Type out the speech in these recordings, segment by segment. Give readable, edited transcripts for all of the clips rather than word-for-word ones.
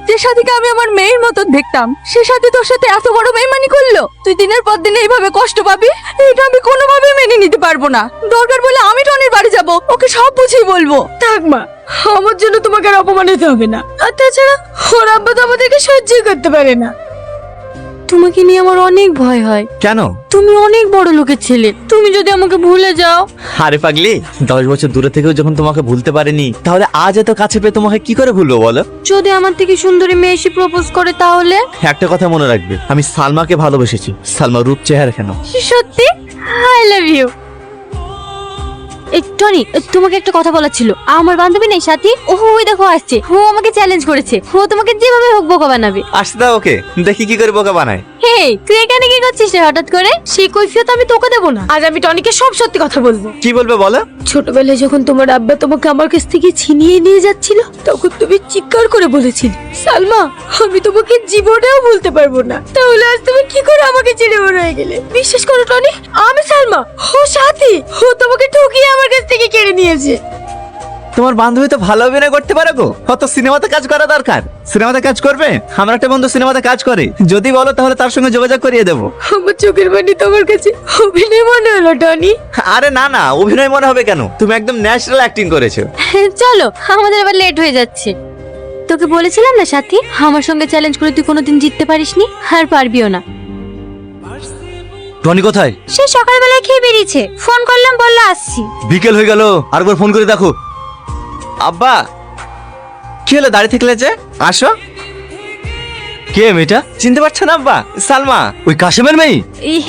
যে সাথীকে আমি আমার মেয়ের মতো দেখতাম সে সাথী তোর সাথে এত বড় বেইমানি করলো। তুই দিনের পর দিন এইভাবে কষ্ট পাবি, এটা আমি কোনোভাবে মেনে নিতে পারবো না। দরকার বলে আমি টনির বাড়ি যাব, ওকে সব বুঝিয়ে বলবো। থাক মা, আমার জন্য তোমাকে আর অপমান হতে হবে না। আর তাছাড়া ওর আব্বা তো আমাদেরকে সহ্যই করতে পারে না। তোমাকে নিয়ে আমার অনেক ভয় হয়। কেন? তুমি অনেক বড় লোকের ছেলে, তুমি যদি আমাকে ভুলে যাও। আরে পাগলি, 10 বছর দূরে থেকেও যখন তোমাকে ভুলতে পারিনি, তাহলে আজ এত কাছে পেয়ে তোমাকে কি করে ভুলবো বলো? যদি আমার থেকে সুন্দরী মেয়ে এসে প্রপোজ করে তাহলে? একটা কথা মনে রাখবে, আমি সালমাকে ভালোবেসেছি। সালমা রূপ চেহারা কেন। সত্যি? I love you. টনি, তোমাকে একটা কথা বলার ছিল। আমার বান্ধবী নেই সাথী, ওই দেখো আসছে। ও আমাকে চ্যালেঞ্জ করেছে, ও তোমাকে যেভাবে হোক বোকা বানাবে। আসতে দাও ওকে, দেখি কি করে বোকা বানায়। হে, তুই এখানে কি করছিস রে হঠাৎ করে? সেই কৈফিয়ত আমি তোকে দেবো না। আজ আমি টনিকে সব সত্যি কথা বলবো। কি বলবে বলো? ছোটবেলায় যখন তোমার আব্বা তোমাকে আমার কাছ থেকে ছিনিয়ে নিয়ে যাচ্ছিল, তখন তুমি চিৎকার করে বলেছিলে, সালমা আমি তোমাকে জীবনেও ভুলতে পারবো না। তাহলে আজ তুমি কি করে আমাকে ছেড়ে বড় হয়ে গেলে? বিশ্বাস করো টনি, আমি সালমা, ও সাথী, ও তোমাকে ঠকিয়ে আমার কাছ থেকে কেড়ে নিয়েছে। তোমার বান্ধবী তো ভালো অভিনয় করতে পারে গো, কত সিনেমাতে কাজ করা দরকার। সিনেমাতে কাজ করবে? আমার একটা বন্ধু সিনেমাতে কাজ করে, যদি বলো তাহলে তার সঙ্গে যোগাযোগ করিয়ে দেবো। আমার চোখের পানি তোমার কাছে অভিনয় মনে হলো টনি? আরে না না, অভিনয় মনে হবে কেন? তুমি একদম ন্যাচারাল অ্যাক্টিং করেছো। চলো, আমাদের আবার লেট হয়ে যাচ্ছে। তোকে বলেছিলাম না সাথী, আমার সঙ্গে চ্যালেঞ্জ করে তুই কোনোদিন জিততে পারিসনি, আর পারবিও না। টনি কোথায়? সে সকালবেলায় খেয়ে বেরিয়েছে, ফোন করলাম বললো আসছি। বিকেল হয়ে গেল, আরেকবার ফোন করে দেখো। আব্বা, কি হলো দাঁড়িয়ে থাকলে যে? আসো। কে মেয়েটা? চিনতে পারছো না আব্বা? সালমা, ওই কাশেমের মেয়ে।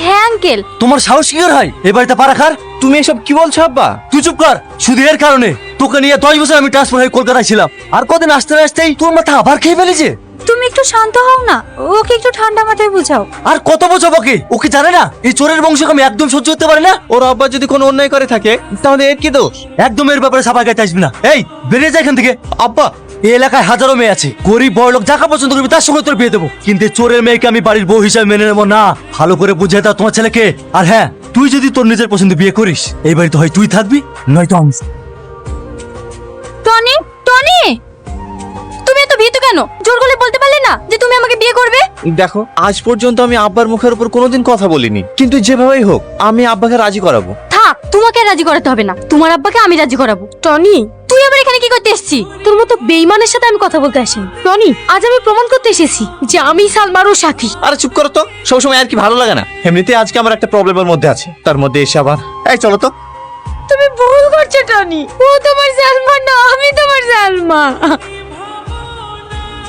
হ্যাঁ আঙ্কেল। তোমার সাহস কি করে হয় এই বাড়িতে পা রাখার? তুমি এসব কি বলছো আব্বা? তুই চুপ কর। শুধু এর কারণে তোকে নিয়ে 10 বছর আমি ট্রান্সফার হয়ে কলকাতায় ছিলাম, আর কদিন আসতে আসতেই তোর মাথা আবার খেয়ে ফেলেছে। তুমি একটু শান্ত হও না, ওকে একটু ঠান্ডা মাথায় বুঝাও। আর কত বোঝাবো ওকে? ওকে জানে না এই চোরের বংশকে আমি একদম সহ্য করতে পারি না। ওর আব্বা যদি কোনো অন্যায় করে থাকে তাহলে এর কি দোষ? একদম এর ব্যাপারে সাফাই গাইতে আসবি না। এই বেরিয়ে যা এখান থেকে। আব্বা, এই এলাকায় হাজারো মেয়ে আছে, গরিব বড় লোক যাকে পছন্দ করবি তার সঙ্গে তোর বিয়ে দেবো, কিন্তু এই চোরের মেয়েকে আমি বাড়ির বউ হিসাবে মেনে নেবো না। ভালো করে বুঝিয়ে দাও তোমার ছেলেকে। আর হ্যাঁ, তুই যদি তোর নিজের পছন্দ বিয়ে করিস, এই বাড়িতে হয় তুই থাকবি, নয়তো আমি। টনি, টনি, তুমি এত ভীতু কেন? জোর গলায় বলতে পারলে না যে তুমি আমাকে বিয়ে করবে? দেখো, আজ পর্যন্ত আমি আব্বার মুখের উপর কোনোদিন কথা বলিনি, কিন্তু যেভাবেই হোক আমি আব্বাকে রাজি করাবো। থাক, তোমাকে রাজি করাতে হবে না, তোমার আব্বাকে আমি রাজি করাবো। টনি, তুই আবার এখানে কি করতে এসেছিস? তোর মতো বেইমানের সাথে আমি কথা বলতে আসিনি। টনি, আজ আমি প্রমাণ করতে এসেছি যে আমি সালমারও সাথী। আরে চুপ করো তো, সবসময় আর কি ভালো লাগে না? এমনিতে আজকে আমার একটা প্রবলেমের মধ্যে আছে, তার মধ্যে এসে আবার এই চলো তো। তুমি ভুল করছো টনি, ও তোমার সালমা না, আমি তোমার সালমা।